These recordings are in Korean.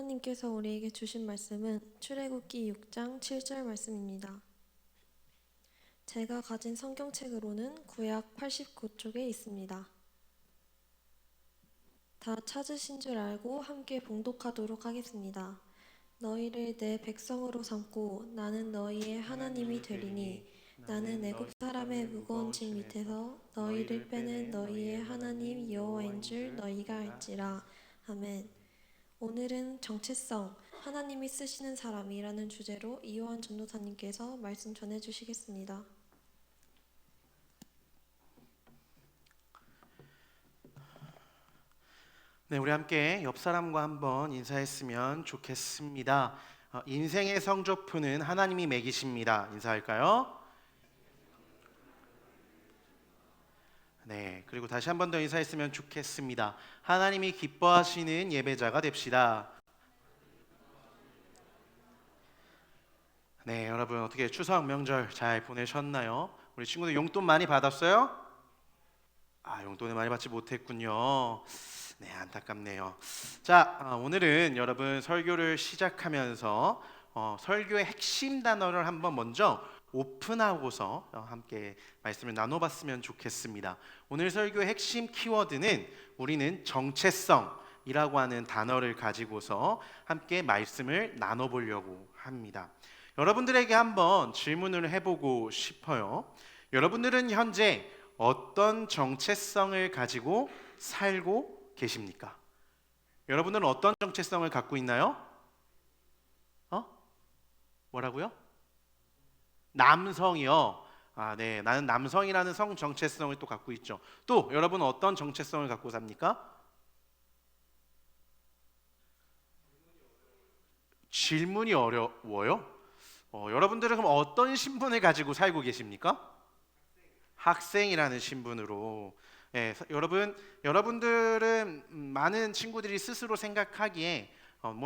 하나님께서 우리에게 주신 말씀은 출애굽기 6장 7절 말씀입니다. 제가 가진 성경책으로는 구약 89쪽에 있습니다. 다 찾으신 줄 알고 함께 봉독하도록 하겠습니다. 너희를 내 백성으로 삼고 나는 너희의 하나님이 되리니 나는 애굽 사람의 무거운 짐 밑에서 너희를 빼는 너희의 하나님 여호와인 줄 너희가 알지라. 아멘. 오늘은 정체성, 하나님이 쓰시는 사람이라는 주제로 이호한 전도사님께서 말씀 전해주시겠습니다. 네, 우리 함께 옆 사람과 한번 인사했으면 좋겠습니다. 인생의 성적표는 하나님이 매기십니다. 인사할까요? 네, 그리고 다시 한 번 더 인사했으면 좋겠습니다. 하나님이 기뻐하시는 예배자가 됩시다. 네, 여러분 어떻게 추석 명절 잘 보내셨나요? 우리 친구들 용돈 많이 받았어요? 용돈을 많이 받지 못했군요. 네, 안타깝네요. 자, 오늘은 여러분 설교를 시작하면서 설교의 핵심 단어를 한번 먼저 오픈하고서 함께 말씀을 나눠봤으면 좋겠습니다. 오늘 설교의 핵심 키워드는 우리는 정체성이라고 하는 단어를 가지고서 함께 말씀을 나눠보려고 합니다. 여러분들에게 한번 질문을 해보고 싶어요. 여러분들은 현재 어떤 정체성을 가지고 살고 계십니까? 여러분들은 어떤 정체성을 갖고 있나요? 뭐라고요? 남성이요. 네, 나는 남성이라는 성 정체성을 또 갖고 있죠. 또 여러분은 어떤 정체성을 갖고 삽니까? 질문이 어려워요? 여러분들은 그럼 어떤 신분을 가지고 살고 계십니까? 학생이라는 신분으로. 네, 여러분들은 많은 친구들이 스스로 생각하기에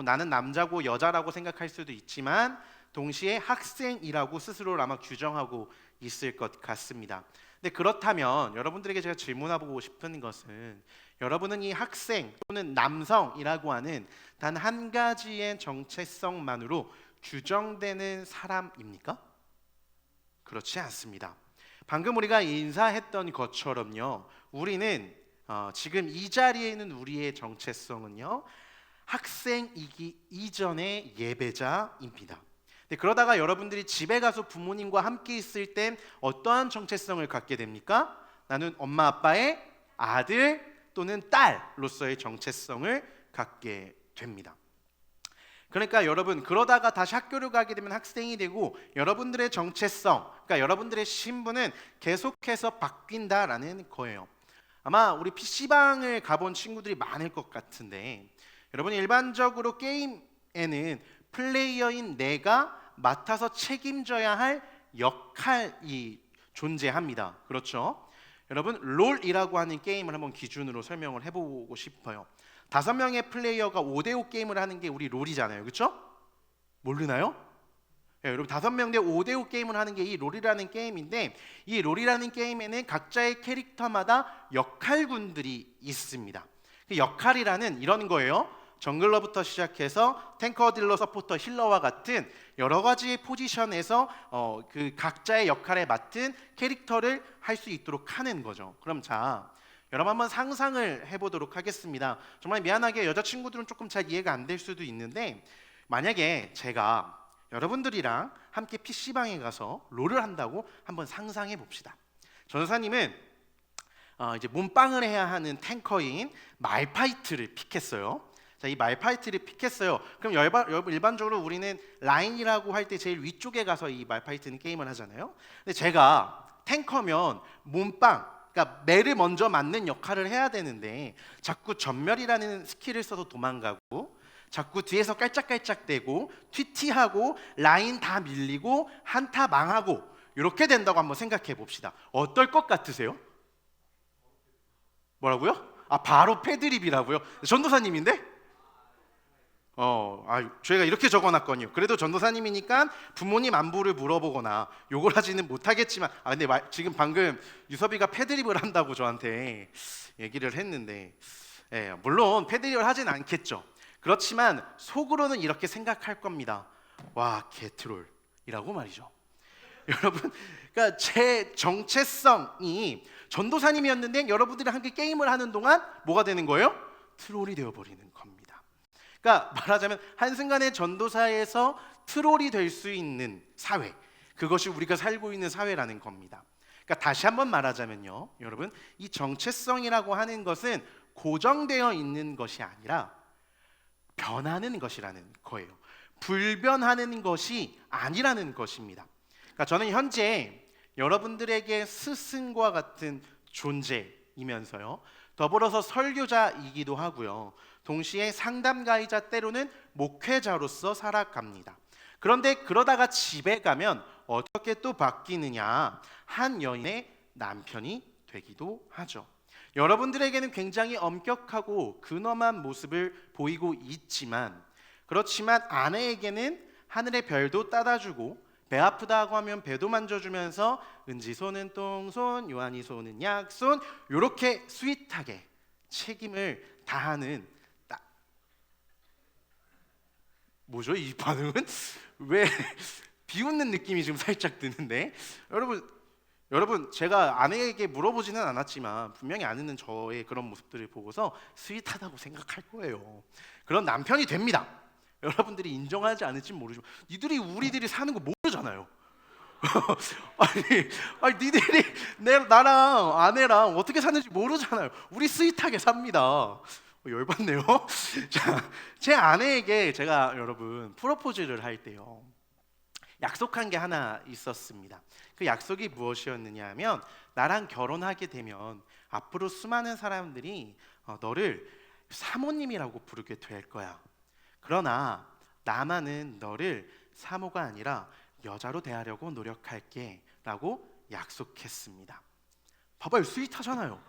나는 남자고 여자라고 생각할 수도 있지만 동시에 학생이라고 스스로를 아마 규정하고 있을 것 같습니다. 근데 그렇다면 여러분들에게 제가 질문하고 싶은 것은 여러분은 이 학생 또는 남성이라고 하는 단 한 가지의 정체성만으로 규정되는 사람입니까? 그렇지 않습니다. 방금 우리가 인사했던 것처럼요, 우리는 지금 이 자리에 있는 우리의 정체성은요, 학생이기 이전의 예배자입니다. 그러다가 여러분들이 집에 가서 부모님과 함께 있을 땐 어떠한 정체성을 갖게 됩니까? 나는 엄마 아빠의 아들 또는 딸로서의 정체성을 갖게 됩니다. 그러니까 여러분, 그러다가 다시 학교를 가게 되면 학생이 되고 여러분들의 정체성, 그러니까 여러분들의 신분은 계속해서 바뀐다라는 거예요. 아마 우리 PC방을 가본 친구들이 많을 것 같은데, 여러분 일반적으로 게임에는 플레이어인 내가 맡아서 책임져야 할 역할이 존재합니다. 그렇죠? 여러분 롤이라고 하는 게임을 한번 기준으로 설명을 해보고 싶어요. 5명의 플레이어가 5대5 게임을 하는 게 우리 롤이잖아요. 그렇죠? 모르나요? 네, 여러분 5명 대 5대5 게임을 하는 게 이 롤이라는 게임인데, 이 롤이라는 게임에는 각자의 캐릭터마다 역할군들이 있습니다. 그 역할이라는 이런 거예요. 정글러부터 시작해서 탱커, 딜러, 서포터, 힐러와 같은 여러 가지의 포지션에서 그 각자의 역할에 맞는 캐릭터를 할 수 있도록 하는 거죠. 그럼 자, 여러분 한번 상상을 해보도록 하겠습니다. 정말 미안하게 여자친구들은 조금 잘 이해가 안 될 수도 있는데, 만약에 제가 여러분들이랑 함께 PC방에 가서 롤을 한다고 한번 상상해 봅시다. 전도사님은 이제 몸빵을 해야 하는 탱커인 말파이트를 픽했어요. 자, 이 말파이트를 픽했어요. 그럼 일반적으로 우리는 라인이라고 할 때 제일 위쪽에 가서 이 말파이트는 게임을 하잖아요. 근데 제가 탱커면 몸빵, 그러니까 매를 먼저 맞는 역할을 해야 되는데 자꾸 전멸이라는 스킬을 써서 도망가고, 자꾸 뒤에서 깔짝깔짝대고 튀튀하고 라인 다 밀리고 한타 망하고 이렇게 된다고 한번 생각해 봅시다. 어떨 것 같으세요? 뭐라고요? 바로 패드립이라고요? 전도사님인데? 저희가 이렇게 적어놨거든요. 그래도 전도사님이니까 부모님 안부를 물어보거나 욕을 하지는 못하겠지만, 근데 지금 방금 유섭이가 패드립을 한다고 저한테 얘기를 했는데, 물론 패드립을 하진 않겠죠. 그렇지만 속으로는 이렇게 생각할 겁니다. 와, 개트롤이라고 말이죠. 여러분, 그러니까 제 정체성이 전도사님이었는데 여러분들이 함께 게임을 하는 동안 뭐가 되는 거예요? 트롤이 되어버리는 겁니다. 그러니까 말하자면 한순간에 전도사에서 트롤이 될 수 있는 사회, 그것이 우리가 살고 있는 사회라는 겁니다. 그러니까 다시 한번 말하자면요, 여러분, 이 정체성이라고 하는 것은 고정되어 있는 것이 아니라 변하는 것이라는 거예요. 불변하는 것이 아니라는 것입니다. 그러니까 저는 현재 여러분들에게 스승과 같은 존재이면서요, 더불어서 설교자이기도 하고요, 동시에 상담가이자 때로는 목회자로서 살아갑니다. 그런데 그러다가 집에 가면 어떻게 또 바뀌느냐, 한 여인의 남편이 되기도 하죠. 여러분들에게는 굉장히 엄격하고 근엄한 모습을 보이고 있지만, 그렇지만 아내에게는 하늘의 별도 따다주고 배 아프다고 하면 배도 만져주면서 은지 손은 똥손, 요한이 손은 약손, 이렇게 스윗하게 책임을 다하는, 뭐죠 이 반응은? 왜 비웃는 느낌이 지금 살짝 드는데, 여러분 제가 아내에게 물어보지는 않았지만 분명히 아내는 저의 그런 모습들을 보고서 스윗하다고 생각할 거예요. 그런 남편이 됩니다. 여러분들이 인정하지 않을지 모르지만 니들이 우리들이 사는 거 모르잖아요. 아니 니들이 나랑 아내랑 어떻게 사는지 모르잖아요. 우리 스윗하게 삽니다. 열받네요. 자, 제 아내에게 제가 여러분 프로포즈를 할 때요, 약속한 게 하나 있었습니다. 그 약속이 무엇이었느냐 하면, 나랑 결혼하게 되면 앞으로 수많은 사람들이 너를 사모님이라고 부르게 될 거야. 그러나 나만은 너를 사모가 아니라 여자로 대하려고 노력할게 라고 약속했습니다. 봐봐요, 스윗하잖아요.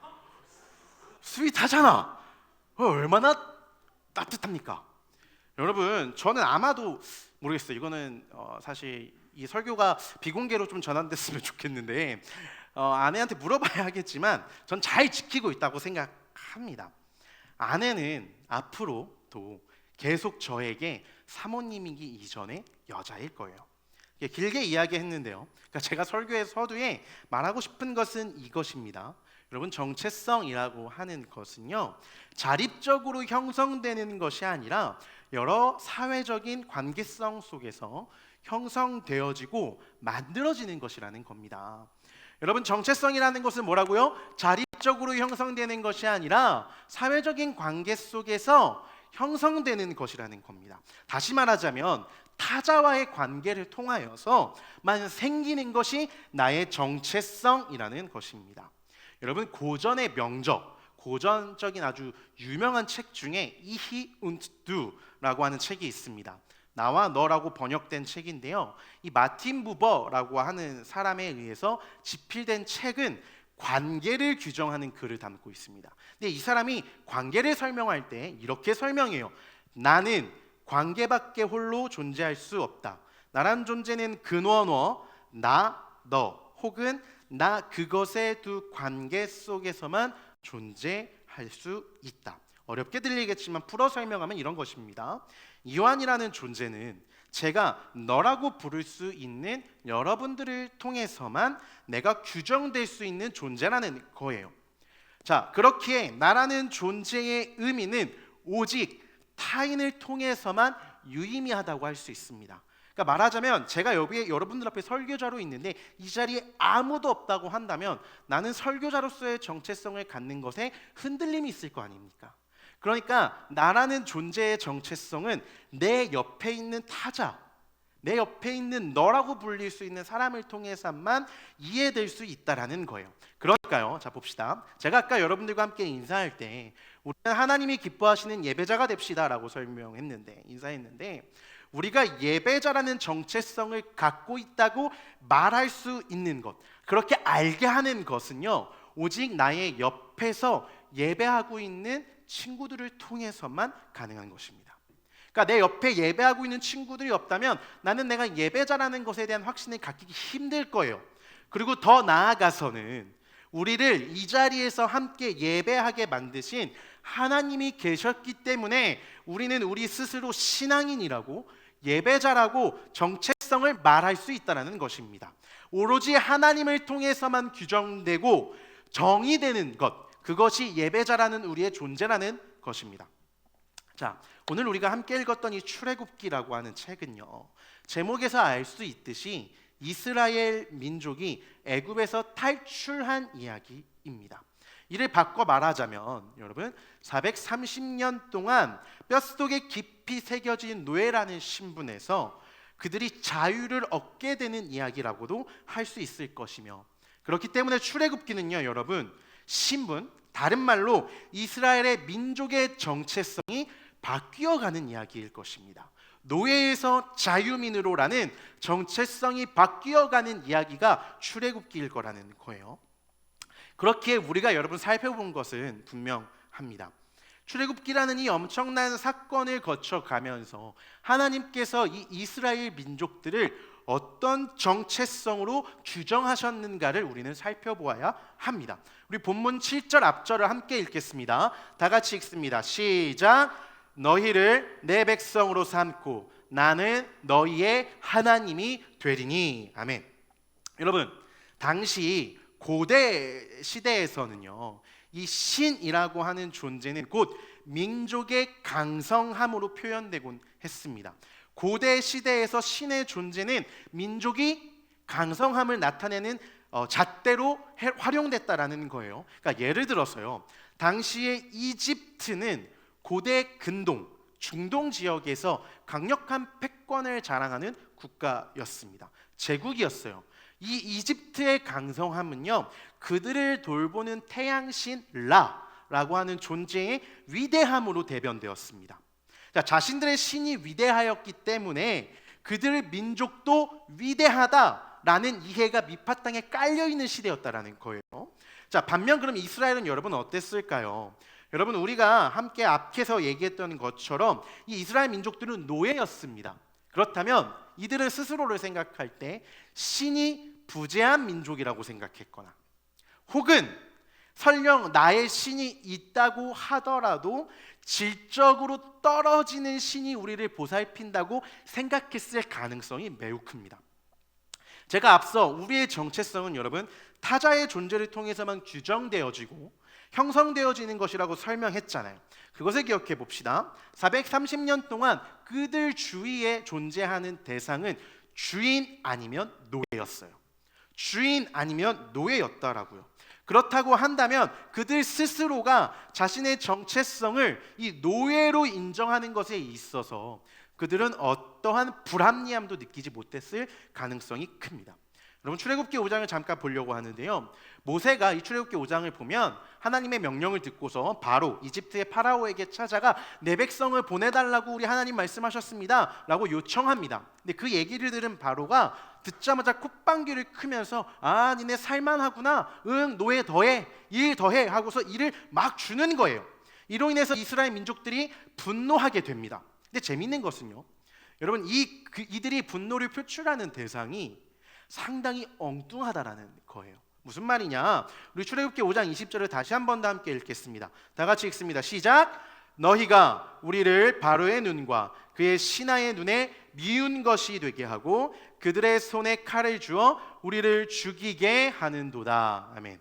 스윗하잖아. 얼마나 따뜻합니까? 여러분, 저는 아마도 모르겠어요. 이거는 사실 이 설교가 비공개로 좀 전환됐으면 좋겠는데, 아내한테 물어봐야 하겠지만 전 잘 지키고 있다고 생각합니다. 아내는 앞으로도 계속 저에게 사모님이기 이전에 여자일 거예요. 길게 이야기했는데요, 그러니까 제가 설교의 서두에 말하고 싶은 것은 이것입니다. 여러분, 정체성이라고 하는 것은요, 자립적으로 형성되는 것이 아니라 여러 사회적인 관계성 속에서 형성되어지고 만들어지는 것이라는 겁니다. 여러분, 정체성이라는 것은 뭐라고요? 자립적으로 형성되는 것이 아니라 사회적인 관계 속에서 형성되는 것이라는 겁니다. 다시 말하자면 타자와의 관계를 통하여서만 생기는 것이 나의 정체성이라는 것입니다. 여러분, 고전의 명저, 고전적인 아주 유명한 책 중에 이히 und du라고 하는 책이 있습니다. 나와 너라고 번역된 책인데요, 이 마틴 부버라고 하는 사람에 의해서 집필된 책은 관계를 규정하는 글을 담고 있습니다. 근데 이 사람이 관계를 설명할 때 이렇게 설명해요. 나는 관계밖에 홀로 존재할 수 없다. 나란 존재는 근원어, 나, 너, 혹은 나 그것의 두 관계 속에서만 존재할 수 있다. 어렵게 들리겠지만 풀어 설명하면 이런 것입니다. 요한이라는 존재는 제가 너라고 부를 수 있는 여러분들을 통해서만 내가 규정될 수 있는 존재라는 거예요. 자, 그렇기에 나라는 존재의 의미는 오직 타인을 통해서만 유의미하다고 할 수 있습니다. 그러니까 말하자면 제가 여기에 여러분들 앞에 설교자로 있는데 이 자리에 아무도 없다고 한다면 나는 설교자로서의 정체성을 갖는 것에 흔들림이 있을 거 아닙니까? 그러니까 나라는 존재의 정체성은 내 옆에 있는 타자, 내 옆에 있는 너라고 불릴 수 있는 사람을 통해서만 이해될 수 있다라는 거예요. 그러니까요, 자 봅시다. 제가 아까 여러분들과 함께 인사할 때 우리는 하나님이 기뻐하시는 예배자가 됩시다라고 인사했는데 우리가 예배자라는 정체성을 갖고 있다고 말할 수 있는 것, 그렇게 알게 하는 것은요, 오직 나의 옆에서 예배하고 있는 친구들을 통해서만 가능한 것입니다. 그러니까 내 옆에 예배하고 있는 친구들이 없다면 나는 내가 예배자라는 것에 대한 확신을 갖기 힘들 거예요. 그리고 더 나아가서는 우리를 이 자리에서 함께 예배하게 만드신 하나님이 계셨기 때문에 우리는 우리 스스로 신앙인이라고, 예배자라고 정체성을 말할 수 있다는 것입니다. 오로지 하나님을 통해서만 규정되고 정의되는 것, 그것이 예배자라는 우리의 존재라는 것입니다. 자, 오늘 우리가 함께 읽었던 이 출애굽기라고 하는 책은요, 제목에서 알 수 있듯이 이스라엘 민족이 애굽에서 탈출한 이야기입니다. 이를 바꿔 말하자면 여러분, 430년 동안 뼛속에 깊이 새겨진 노예라는 신분에서 그들이 자유를 얻게 되는 이야기라고도 할 수 있을 것이며, 그렇기 때문에 출애굽기는요 여러분, 신분, 다른 말로 이스라엘의 민족의 정체성이 바뀌어가는 이야기일 것입니다. 노예에서 자유민으로라는 정체성이 바뀌어가는 이야기가 출애굽기일 거라는 거예요. 그렇게 우리가 여러분 살펴본 것은 분명합니다. 출애굽기라는 이 엄청난 사건을 거쳐가면서 하나님께서 이 이스라엘 민족들을 어떤 정체성으로 규정하셨는가를 우리는 살펴보아야 합니다. 우리 본문 7절 앞절을 함께 읽겠습니다. 다 같이 읽습니다. 시작. 너희를 내 백성으로 삼고 나는 너희의 하나님이 되리니. 아멘. 여러분, 당시 고대 시대에서는요, 이 신이라고 하는 존재는 곧 민족의 강성함으로 표현되곤 했습니다. 고대 시대에서 신의 존재는 민족이 강성함을 나타내는 잣대로 활용됐다라는 거예요. 그러니까 예를 들어서요, 당시의 이집트는 고대 근동, 중동 지역에서 강력한 패권을 자랑하는 국가였습니다. 제국이었어요. 이 이집트의 강성함은요, 그들을 돌보는 태양신 라라고 하는 존재의 위대함으로 대변되었습니다. 자, 자신들의 신이 위대하였기 때문에 그들 민족도 위대하다라는 이해가 밑바탕에 깔려있는 시대였다라는 거예요. 자, 반면 그럼 이스라엘은 여러분 어땠을까요? 여러분, 우리가 함께 앞에서 얘기했던 것처럼 이 이스라엘 민족들은 노예였습니다. 그렇다면 이들은 스스로를 생각할 때 신이 부재한 민족이라고 생각했거나, 혹은 설령 나의 신이 있다고 하더라도 질적으로 떨어지는 신이 우리를 보살핀다고 생각했을 가능성이 매우 큽니다. 제가 앞서 우리의 정체성은 여러분, 타자의 존재를 통해서만 규정되어지고 형성되어지는 것이라고 설명했잖아요. 그것을 기억해 봅시다. 430년 동안 그들 주위에 존재하는 대상은 주인 아니면 노예였어요. 주인 아니면 노예였다라고요. 그렇다고 한다면 그들 스스로가 자신의 정체성을 이 노예로 인정하는 것에 있어서 그들은 어떠한 불합리함도 느끼지 못했을 가능성이 큽니다. 여러분, 출애굽기 5장을 잠깐 보려고 하는데요, 모세가 이 출애굽기 5장을 보면 하나님의 명령을 듣고서 바로 이집트의 파라오에게 찾아가 내 백성을 보내달라고 우리 하나님 말씀하셨습니다 라고 요청합니다. 근데 그 얘기를 들은 바로가 듣자마자 콧방귀를 크면서 아, 니네 살만하구나, 응, 노예 더해, 일 더해 하고서 일을 막 주는 거예요. 이로 인해서 이스라엘 민족들이 분노하게 됩니다. 근데 재밌는 것은요, 여러분, 이들이 분노를 표출하는 대상이 상당히 엉뚱하다라는 거예요. 무슨 말이냐? 우리 출애굽기 5장 20절을 다시 한 번 더 함께 읽겠습니다. 다 같이 읽습니다. 시작. 너희가 우리를 바로의 눈과 그의 신하의 눈에 미운 것이 되게 하고 그들의 손에 칼을 주어 우리를 죽이게 하는도다. 아멘.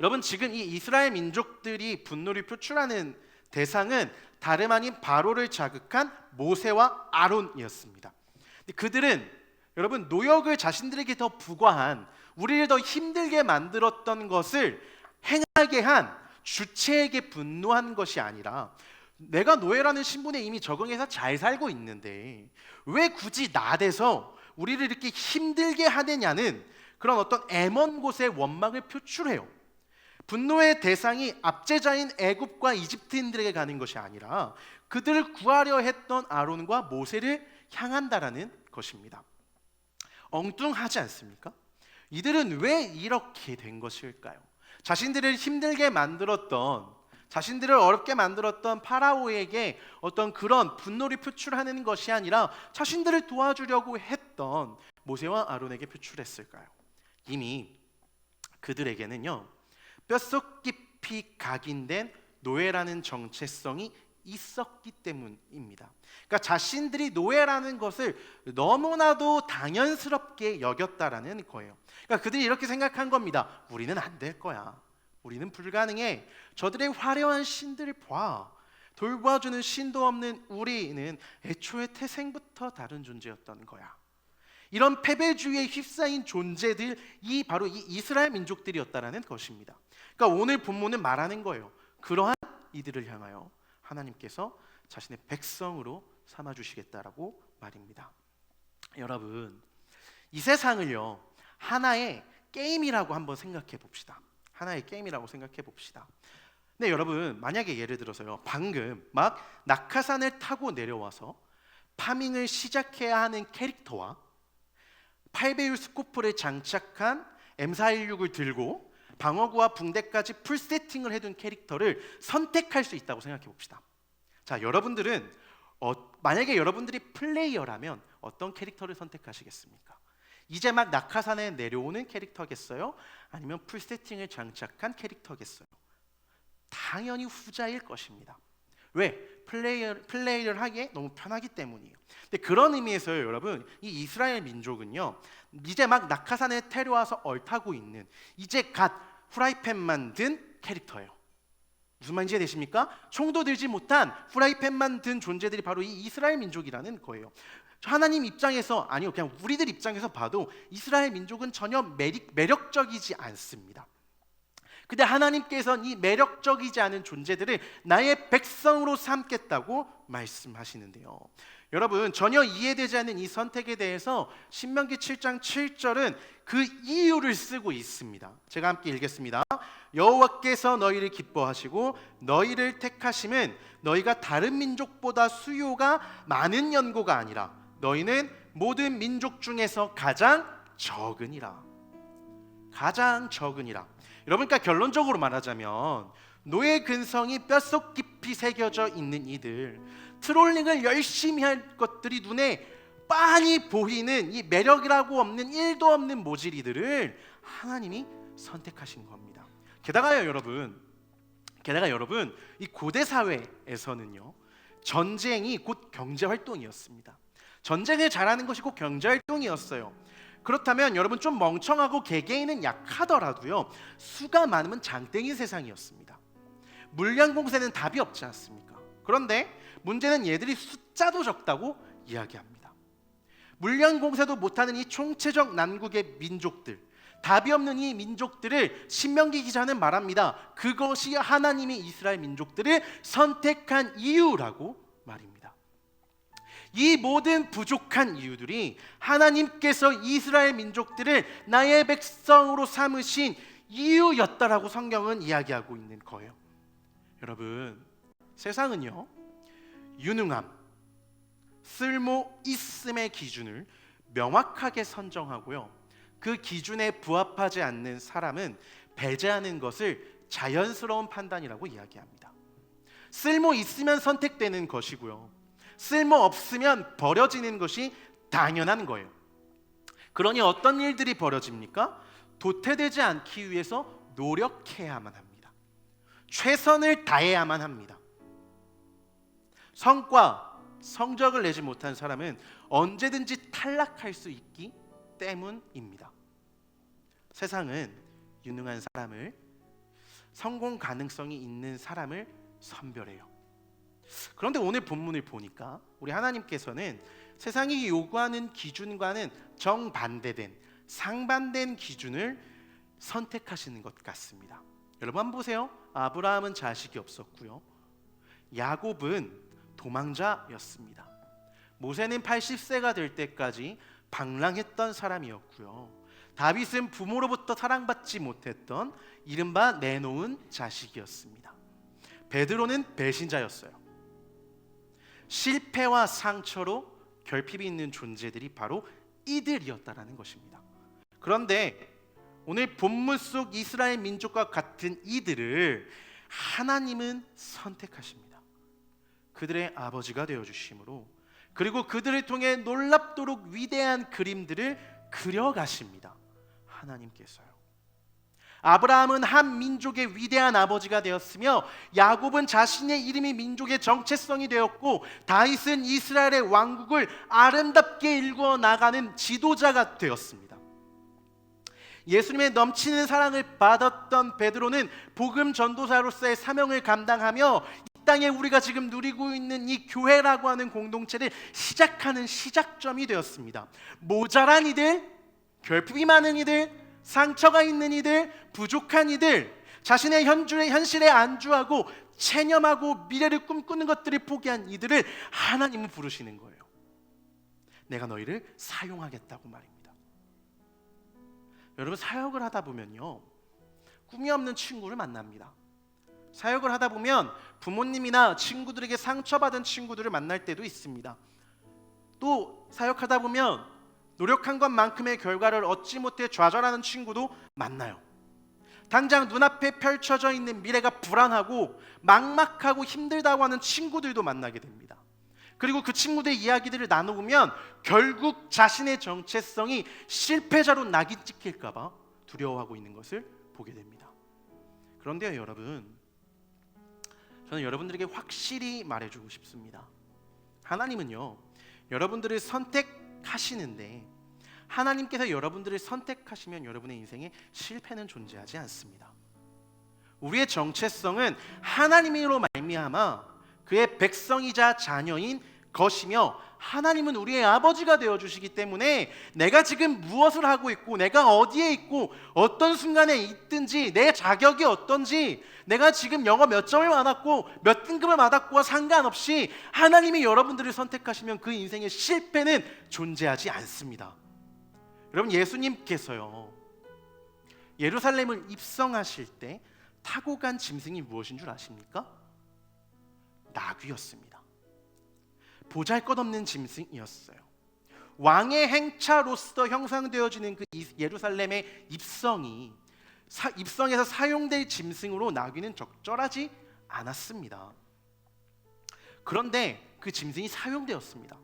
여러분, 지금 이 이스라엘 민족들이 분노를 표출하는 대상은 다름 아닌 바로를 자극한 모세와 아론이었습니다. 그들은 여러분, 노역을 자신들에게 더 부과한, 우리를 더 힘들게 만들었던 것을 행하게 한 주체에게 분노한 것이 아니라, 내가 노예라는 신분에 이미 적응해서 잘 살고 있는데 왜 굳이 나대서 우리를 이렇게 힘들게 하느냐는 그런 어떤 애먼곳의 원망을 표출해요. 분노의 대상이 압제자인 애굽과 이집트인들에게 가는 것이 아니라 그들을 구하려 했던 아론과 모세를 향한다라는 것입니다. 엉뚱하지 않습니까? 이들은 왜 이렇게 된 것일까요? 자신들을 힘들게 만들었던, 자신들을 어렵게 만들었던 파라오에게 어떤 그런 분노를 표출하는 것이 아니라 자신들을 도와주려고 했던 모세와 아론에게 표출했을까요? 이미 그들에게는요, 뼛속 깊이 각인된 노예라는 정체성이 있었기 때문입니다. 그러니까 자신들이 노예라는 것을 너무나도 당연스럽게 여겼다라는 거예요. 그러니까 그들이 이렇게 생각한 겁니다. 우리는 안 될 거야. 우리는 불가능해. 저들의 화려한 신들을 봐. 돌봐주는 신도 없는 우리는 애초에 태생부터 다른 존재였던 거야. 이런 패배주의에 휩싸인 존재들이 바로 이 이스라엘 민족들이었다라는 것입니다. 그러니까 오늘 본문은 말하는 거예요. 그러한 이들을 향하여 하나님께서 자신의 백성으로 삼아주시겠다라고 말입니다. 여러분, 이 세상을요 하나의 게임이라고 한번 생각해 봅시다. 하나의 게임이라고 생각해 봅시다. 네, 여러분, 만약에 예를 들어서요 방금 막 낙하산을 타고 내려와서 파밍을 시작해야 하는 캐릭터와 8배율 스코프를 장착한 M416을 들고 방어구와 붕대까지 풀 세팅을 해둔 캐릭터를 선택할 수 있다고 생각해 봅시다. 자, 여러분들은 만약에 여러분들이 플레이어라면 어떤 캐릭터를 선택하시겠습니까? 이제 막 낙하산에 내려오는 캐릭터겠어요? 아니면 풀 세팅을 장착한 캐릭터겠어요? 당연히 후자일 것입니다. 왜? 플레이를 하기에 너무 편하기 때문이에요. 근데 그런 의미에서요, 여러분, 이 이스라엘 민족은요, 이제 막 낙하산에 태려와서 얼타고 있는 이제 갓 후라이팬만 든 캐릭터예요. 무슨 말인지 되십니까? 총도 들지 못한 후라이팬만 든 존재들이 바로 이 이스라엘 민족이라는 거예요. 하나님 입장에서, 아니요, 그냥 우리들 입장에서 봐도 이스라엘 민족은 전혀 매력적이지 않습니다. 근데 하나님께서는 이 매력적이지 않은 존재들을 나의 백성으로 삼겠다고 말씀하시는데요. 여러분, 전혀 이해되지 않는 이 선택에 대해서 신명기 7장 7절은 그 이유를 쓰고 있습니다. 제가 함께 읽겠습니다. 여호와께서 너희를 기뻐하시고 너희를 택하심은 너희가 다른 민족보다 수요가 많은 연고가 아니라 너희는 모든 민족 중에서 가장 적으니라. 가장 적으니라. 여러분, 그러니까 결론적으로 말하자면 노예 근성이 뼛속 깊이 새겨져 있는 이들, 트롤링을 열심히 할 것들이 눈에 빤히 보이는 이 매력이라고 없는 1도 없는 모질이들을 하나님이 선택하신 겁니다. 게다가 여러분, 이 고대 사회에서는요 전쟁이 곧 경제 활동이었습니다. 전쟁을 잘하는 것이 곧 경제 활동이었어요. 그렇다면 여러분, 좀 멍청하고 개개인은 약하더라도요 수가 많으면 장땡인 세상이었습니다. 물량 공세는 답이 없지 않습니까? 그런데 문제는 얘들이 숫자도 적다고 이야기합니다. 물량 공세도 못하는 이 총체적 난국의 민족들, 답이 없는 이 민족들을 신명기 기자는 말합니다. 그것이 하나님이 이스라엘 민족들을 선택한 이유라고 말입니다. 이 모든 부족한 이유들이 하나님께서 이스라엘 민족들을 나의 백성으로 삼으신 이유였다라고 성경은 이야기하고 있는 거예요. 여러분, 세상은요 유능함, 쓸모 있음의 기준을 명확하게 선정하고요 그 기준에 부합하지 않는 사람은 배제하는 것을 자연스러운 판단이라고 이야기합니다. 쓸모 있으면 선택되는 것이고요 쓸모 없으면 버려지는 것이 당연한 거예요. 그러니 어떤 일들이 벌어집니까? 도태되지 않기 위해서 노력해야만 합니다. 최선을 다해야만 합니다. 성적을 내지 못한 사람은 언제든지 탈락할 수 있기 때문입니다. 세상은 유능한 사람을, 성공 가능성이 있는 사람을 선별해요. 그런데 오늘 본문을 보니까 우리 하나님께서는 세상이 요구하는 기준과는 정반대된, 상반된 기준을 선택하시는 것 같습니다. 여러분 한번 보세요. 아브라함은 자식이 없었고요 야곱은 도망자였습니다. 모세는 80세가 될 때까지 방랑했던 사람이었고요 다윗은 부모로부터 사랑받지 못했던 이른바 내놓은 자식이었습니다. 베드로는 배신자였어요. 실패와 상처로 결핍이 있는 존재들이 바로 이들이었다라는 것입니다. 그런데 오늘 본문 속 이스라엘 민족과 같은 이들을 하나님은 선택하십니다. 그들의 아버지가 되어주심으로, 그리고 그들을 통해 놀랍도록 위대한 그림들을 그려가십니다. 하나님께서요. 아브라함은 한 민족의 위대한 아버지가 되었으며 야곱은 자신의 이름이 민족의 정체성이 되었고 다윗은 이스라엘의 왕국을 아름답게 일구어 나가는 지도자가 되었습니다. 예수님의 넘치는 사랑을 받았던 베드로는 복음 전도사로서의 사명을 감당하며 이 땅에 우리가 지금 누리고 있는 이 교회라고 하는 공동체를 시작하는 시작점이 되었습니다. 모자란 이들, 결핍이 많은 이들, 상처가 있는 이들, 부족한 이들, 자신의 현실에 안주하고 체념하고 미래를 꿈꾸는 것들을 포기한 이들을 하나님은 부르시는 거예요. 내가 너희를 사용하겠다고 말입니다. 여러분, 사역을 하다 보면요, 꿈이 없는 친구를 만납니다. 사역을 하다 보면 부모님이나 친구들에게 상처받은 친구들을 만날 때도 있습니다. 또 사역하다 보면 노력한 것만큼의 결과를 얻지 못해 좌절하는 친구도 만나요. 당장 눈앞에 펼쳐져 있는 미래가 불안하고 막막하고 힘들다고 하는 친구들도 만나게 됩니다. 그리고 그 친구들의 이야기들을 나눠보면 결국 자신의 정체성이 실패자로 낙인 찍힐까 봐 두려워하고 있는 것을 보게 됩니다. 그런데요, 여러분, 저는 여러분들에게 확실히 말해주고 싶습니다. 하나님은요, 여러분들을 선택하시는데 하나님께서 여러분들을 선택하시면 여러분의 인생에 실패는 존재하지 않습니다. 우리의 정체성은 하나님으로 말미암아 그의 백성이자 자녀인 것이며 하나님은 우리의 아버지가 되어주시기 때문에 내가 지금 무엇을 하고 있고 내가 어디에 있고 어떤 순간에 있든지 내 자격이 어떤지 내가 지금 영어 몇 점을 받았고 몇 등급을 받았고와 상관없이 하나님이 여러분들을 선택하시면 그 인생의 실패는 존재하지 않습니다. 여러분, 예수님께서요, 예루살렘을 입성하실 때 타고 간 짐승이 무엇인 줄 아십니까? 나귀였습니다. 보잘것없는 짐승이었어요. 왕의 행차로서 형상되어지는 그 예루살렘의 입성에서 사용될 짐승으로 나귀는 적절하지 않았습니다. 그런데 그 짐승이 사용되었습니다.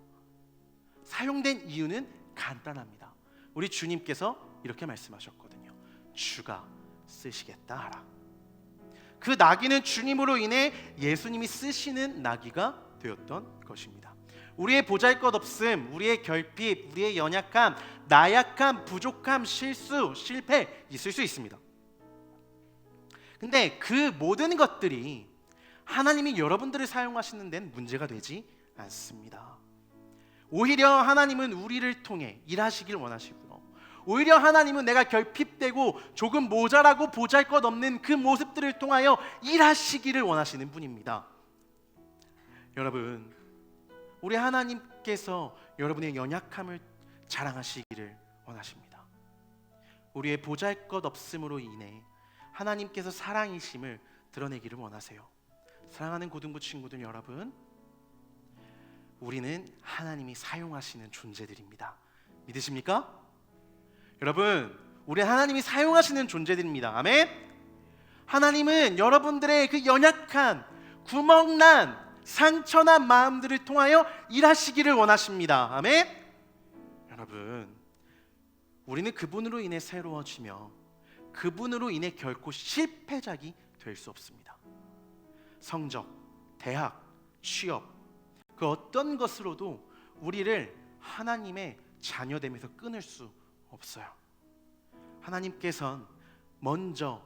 사용된 이유는 간단합니다. 우리 주님께서 이렇게 말씀하셨거든요. 주가 쓰시겠다 하라. 그 나귀는 주님으로 인해 예수님이 쓰시는 나귀가 되었던 것입니다. 우리의 보잘것없음, 우리의 결핍, 우리의 연약함, 나약함, 부족함, 실수, 실패 있을 수 있습니다. 근데 그 모든 것들이 하나님이 여러분들을 사용하시는 데는 문제가 되지 않습니다. 오히려 하나님은 우리를 통해 일하시길 원하시고요. 오히려 하나님은 내가 결핍되고 조금 모자라고 보잘것없는 그 모습들을 통하여 일하시기를 원하시는 분입니다. 여러분, 우리 하나님께서 여러분의 연약함을 자랑하시기를 원하십니다. 우리의 보잘것없음으로 인해 하나님께서 사랑이심을 드러내기를 원하세요. 사랑하는 고등부 친구들 여러분, 우리는 하나님이 사용하시는 존재들입니다. 믿으십니까? 여러분, 우리 하나님이 사용하시는 존재들입니다. 아멘. 하나님은 여러분들의 그 연약한, 구멍난, 상처난 마음들을 통하여 일하시기를 원하십니다. 아멘. 여러분, 우리는 그분으로 인해 새로워지며 그분으로 인해 결코 실패작이 될 수 없습니다. 성적, 대학, 취업, 그 어떤 것으로도 우리를 하나님의 자녀됨에서 끊을 수 없어요. 하나님께서는 먼저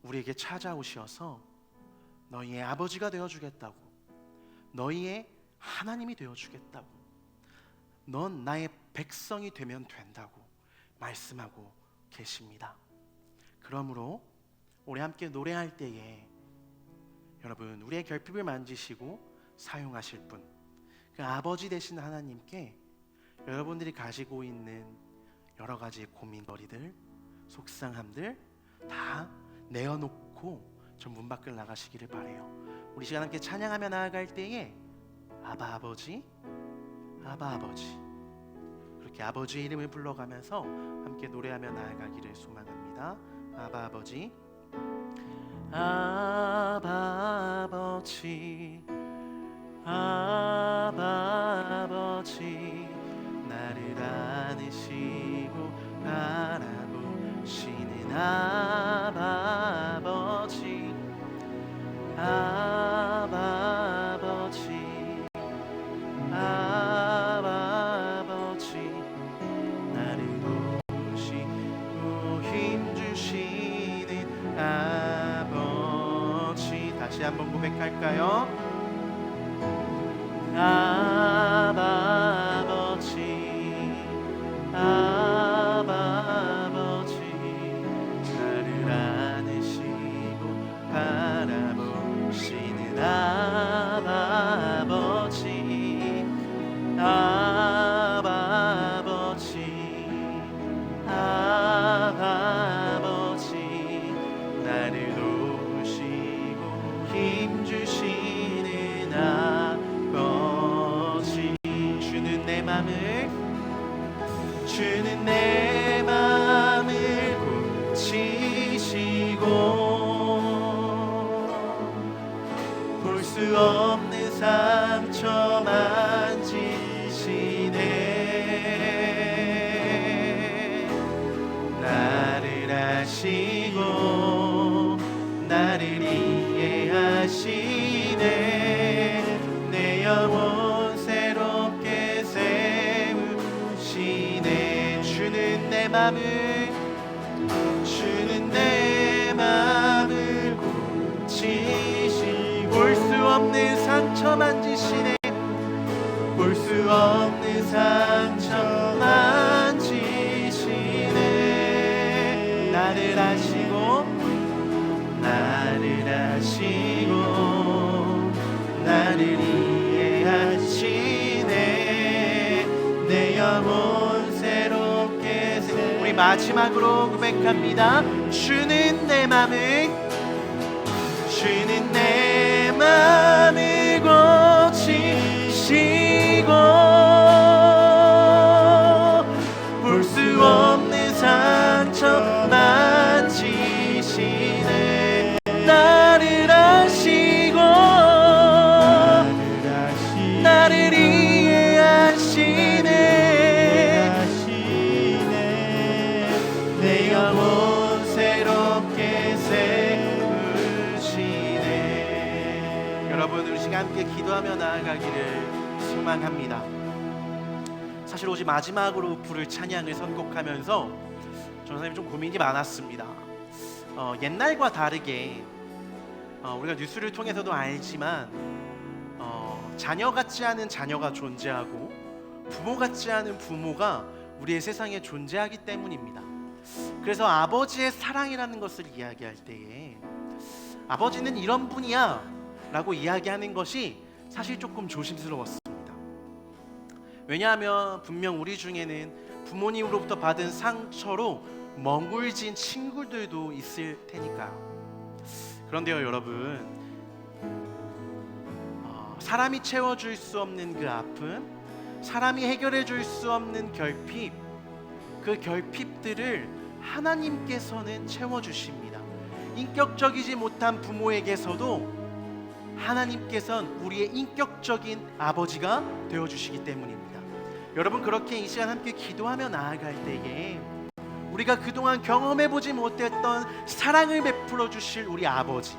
우리에게 찾아오셔서 너희의 아버지가 되어주겠다고, 너희의 하나님이 되어주겠다고, 넌 나의 백성이 되면 된다고 말씀하고 계십니다. 그러므로 우리 함께 노래할 때에 여러분, 우리의 결핍을 만지시고 사용하실 분, 그 아버지 되신 하나님께 여러분들이 가지고 있는 여러 가지 고민거리들, 속상함들 다 내어놓고 저 문 밖을 나가시기를 바래요. 우리 시간 함께 찬양하며 나아갈 때에 아바 아버지, 아바 아버지, 그렇게 아버지의 이름을 불러가면서 함께 노래하며 나아가기를 소망합니다. 아바 아버지, 아바 아버지, 아바 아버지, 나를 안으시고 바라보시는 아바 고백할까요? 아바 아버지, 아바 아버지, 나를 안으시고 바라보시는 아바 아버지, 아바 아버지, 아바 아버지, 나를 도우시고 힘주시는 아버지. 주는 내 맘을, 주는 내 맘을 고치시고 볼 수 없는 상처 만지시네. 나를 아시고 나를 이해하시네. 내 영혼 새롭게 세우시네. 주는 내 맘을, 주는 내 맘을 고치시고 볼 수 없는 상처 만지시네. 볼 수 없는 상처 만지시네. 나를 아시고 나를 아시고 나를 이해하시네. 내 영혼 새롭게 우리 마지막으로 고백합니다. 주는 내 맘을, 주는 내 맘을 고치시고 볼 수 없는 상처 만지시네. 나를 아시고 나를 이해하시네. 내 영혼 새롭게 세우시네. 여러분, 우리 시간 함께 기도하며 나아가기를 소망합니다. 사실 오직 마지막으로 부를 찬양을 선곡하면서 전사님 좀 고민이 많았습니다. 옛날과 다르게 우리가 뉴스를 통해서도 알지만 자녀 같지 않은 자녀가 존재하고 부모 같지 않은 부모가 우리의 세상에 존재하기 때문입니다. 그래서 아버지의 사랑이라는 것을 이야기할 때에 아버지는 이런 분이야 라고 이야기하는 것이 사실 조금 조심스러웠습니다. 왜냐하면 분명 우리 중에는 부모님으로부터 받은 상처로 멍울진 친구들도 있을 테니까요. 그런데요 여러분, 사람이 채워줄 수 없는 그 아픔, 사람이 해결해 줄 수 없는 결핍, 그 결핍들을 하나님께서는 채워주십니다. 인격적이지 못한 부모에게서도 하나님께서는 우리의 인격적인 아버지가 되어주시기 때문입니다. 여러분, 그렇게 이 시간 함께 기도하며 나아갈 때에 우리가 그동안 경험해보지 못했던 사랑을 베풀어 주실 우리 아버지,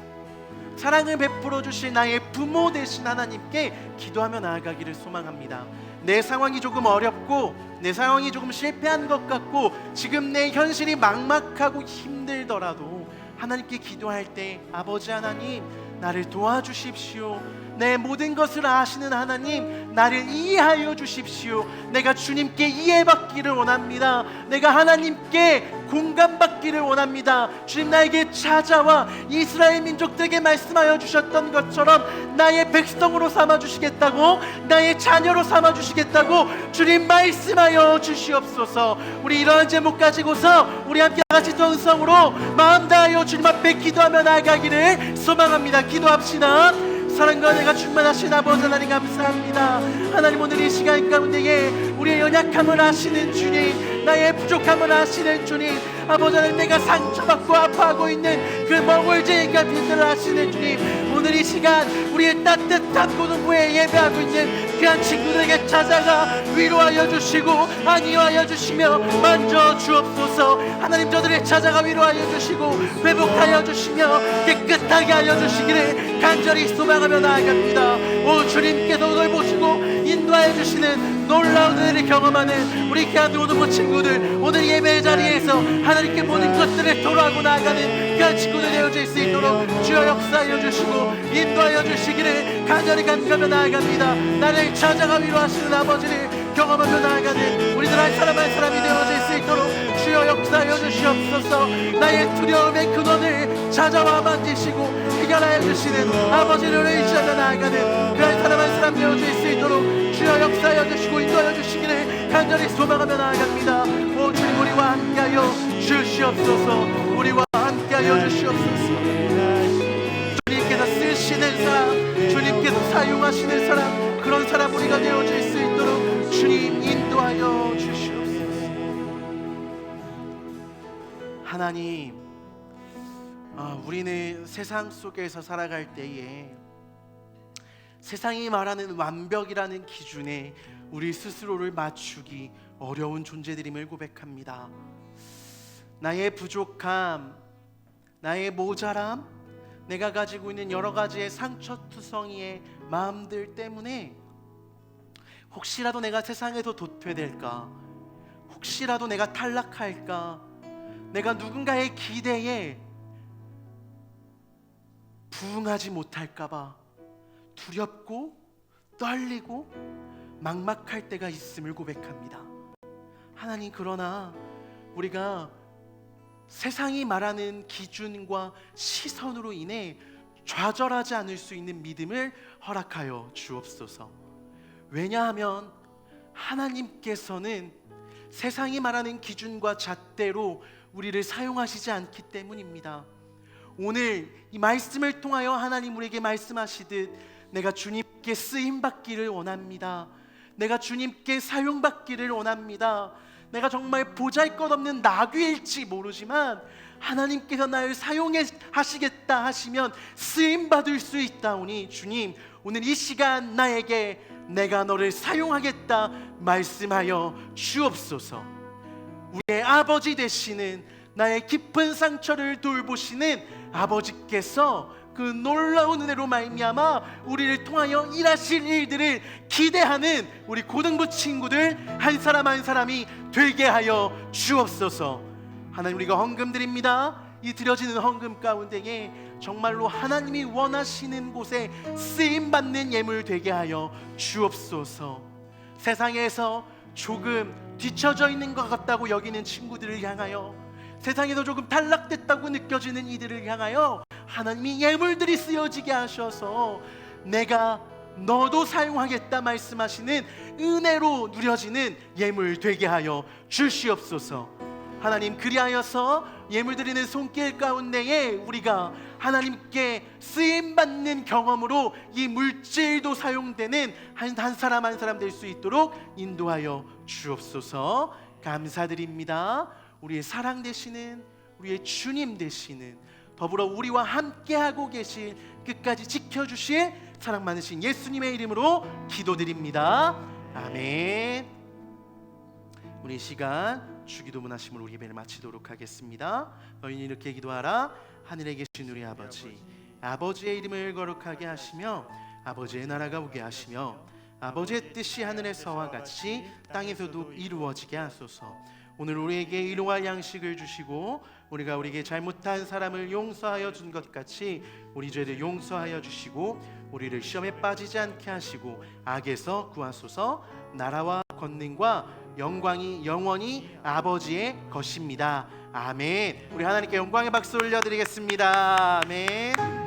사랑을 베풀어 주실 나의 부모 되신 하나님께 기도하며 나아가기를 소망합니다. 내 상황이 조금 어렵고 내 상황이 조금 실패한 것 같고 지금 내 현실이 막막하고 힘들더라도 하나님께 기도할 때 아버지 하나님, 나를 도와주십시오. 내 모든 것을 아시는 하나님, 나를 이해하여 주십시오. 내가 주님께 이해받기를 원합니다. 내가 하나님께 공감받기를 원합니다. 주님, 나에게 찾아와 이스라엘 민족들에게 말씀하여 주셨던 것처럼 나의 백성으로 삼아주시겠다고, 나의 자녀로 삼아주시겠다고 주님 말씀하여 주시옵소서. 우리 이러한 제목 가지고서 우리 함께 같이 동성으로 마음 다하여 주님 앞에 기도하며 나아가기를 소망합니다. 기도합시다. 사랑과 은혜가 충만하신 아버지 하나님, 감사합니다. 하나님, 오늘 이 시간 가운데에 우리의 연약함을 아시는 주님, 나의 부족함을 아시는 주님, 아버지 하나님, 내가 상처받고 아파하고 있는 그 멍울진 인간들을 아시는 주님, 오늘 이 시간 우리의 따뜻한 고등부에 예배하고 있는 귀한 친구들에게 찾아가 위로하여 주시고 안위하여 주시며 만져 주옵소서. 하나님, 저들을 찾아가 위로하여 주시고 회복하여 주시며 깨끗하게 하여 주시기를 간절히 소망하며 나아갑니다. 오 주님께서 오늘 보시고 인도하여 주시는 놀라운 은혜를 경험하는 우리 귀한 모든 친구들, 오늘 예배 자리에서 하나님께 모든 것들을 토로하고 나아가는 귀한 친구들 되어질 수 있도록 주여 역사하여 주시고 인도하여 주시기를 간절히 간구하며 나아갑니다. 나를 찾아가 위로하시는 아버지를 경험하며 나아가는 우리들 한 사람 한 사람이 되어질 수 있도록 주여 역사하여 주시옵소서. 나의 두려움의 근원을 찾아와 만지시고 해결하여 주시는 아버지를 의지하며 나아가는 그 한 사람 한 사람 되어질 수 있도록 주여 역사하여 주시고 인도하여 주시기를 간절히 소망하며 나아갑니다. 오 주님, 우리와 함께하여 주시옵소서. 우리와 함께하여 주시옵소서. 주님께서 쓰시는 사람, 주님께서 사용하시는 사람, 그런 사람 우리가 되어질 수 있도록 주님 인도하여 주시옵소서. 하나님, 우리는 세상 속에서 살아갈 때에 세상이 말하는 완벽이라는 기준에 우리 스스로를 맞추기 어려운 존재들임을 고백합니다. 나의 부족함, 나의 모자람, 내가 가지고 있는 여러 가지의 상처투성이의 마음들 때문에 혹시라도 내가 세상에서 도태될까, 혹시라도 내가 탈락할까, 내가 누군가의 기대에 부응하지 못할까봐 두렵고 떨리고 막막할 때가 있음을 고백합니다. 하나님, 그러나 우리가 세상이 말하는 기준과 시선으로 인해 좌절하지 않을 수 있는 믿음을 허락하여 주옵소서. 왜냐하면 하나님께서는 세상이 말하는 기준과 잣대로 우리를 사용하시지 않기 때문입니다. 오늘 이 말씀을 통하여 하나님 우리에게 말씀하시듯 내가 주님께 쓰임받기를 원합니다. 내가 주님께 사용받기를 원합니다. 내가 정말 보잘것없는 나귀일지 모르지만 하나님께서 나를 사용하시겠다 하시면 쓰임받을 수 있다오니 주님, 오늘 이 시간 나에게 내가 너를 사용하겠다 말씀하여 주옵소서. 우리의 아버지 되시는, 나의 깊은 상처를 돌보시는 아버지께서 그 놀라운 은혜로 말미암아 우리를 통하여 일하실 일들을 기대하는 우리 고등부 친구들 한 사람 한 사람이 되게 하여 주옵소서. 하나님, 우리가 헌금 드립니다. 이 드려지는 헌금 가운데에 정말로 하나님이 원하시는 곳에 쓰임받는 예물 되게 하여 주옵소서. 세상에서 조금 뒤처져 있는 것 같다고 여기는 친구들을 향하여, 세상에서 조금 탈락됐다고 느껴지는 이들을 향하여 하나님이 예물들이 쓰여지게 하셔서 내가 너도 사용하겠다 말씀하시는 은혜로 누려지는 예물 되게 하여 주시옵소서. 하나님, 그리하여서 예물 드리는 손길 가운데에 우리가 하나님께 쓰임받는 경험으로 이 물질도 사용되는 한 사람 한 사람 될 수 있도록 인도하여 주옵소서. 감사드립니다. 우리의 사랑 되시는, 우리의 주님 되시는, 더불어 우리와 함께하고 계신, 끝까지 지켜주실 사랑 많으신 예수님의 이름으로 기도드립니다. 아멘. 우리 이 시간 주기도 문하심으로 우리 예배를 마치도록 하겠습니다. 너희는 이렇게 기도하라. 하늘에 계신 우리 아버지, 아버지의 이름을 거룩하게 하시며 아버지의 나라가 오게 하시며 아버지의 뜻이 하늘에서와 같이 땅에서도 이루어지게 하소서. 오늘 우리에게 일용할 양식을 주시고 우리가 우리에게 잘못한 사람을 용서하여 준 것 같이 우리 죄를 용서하여 주시고 우리를 시험에 빠지지 않게 하시고 악에서 구하소서. 나라와 권능과 영광이 영원히 아버지의 것입니다. 아멘. 우리 하나님께 영광의 박수 올려드리겠습니다. 아멘.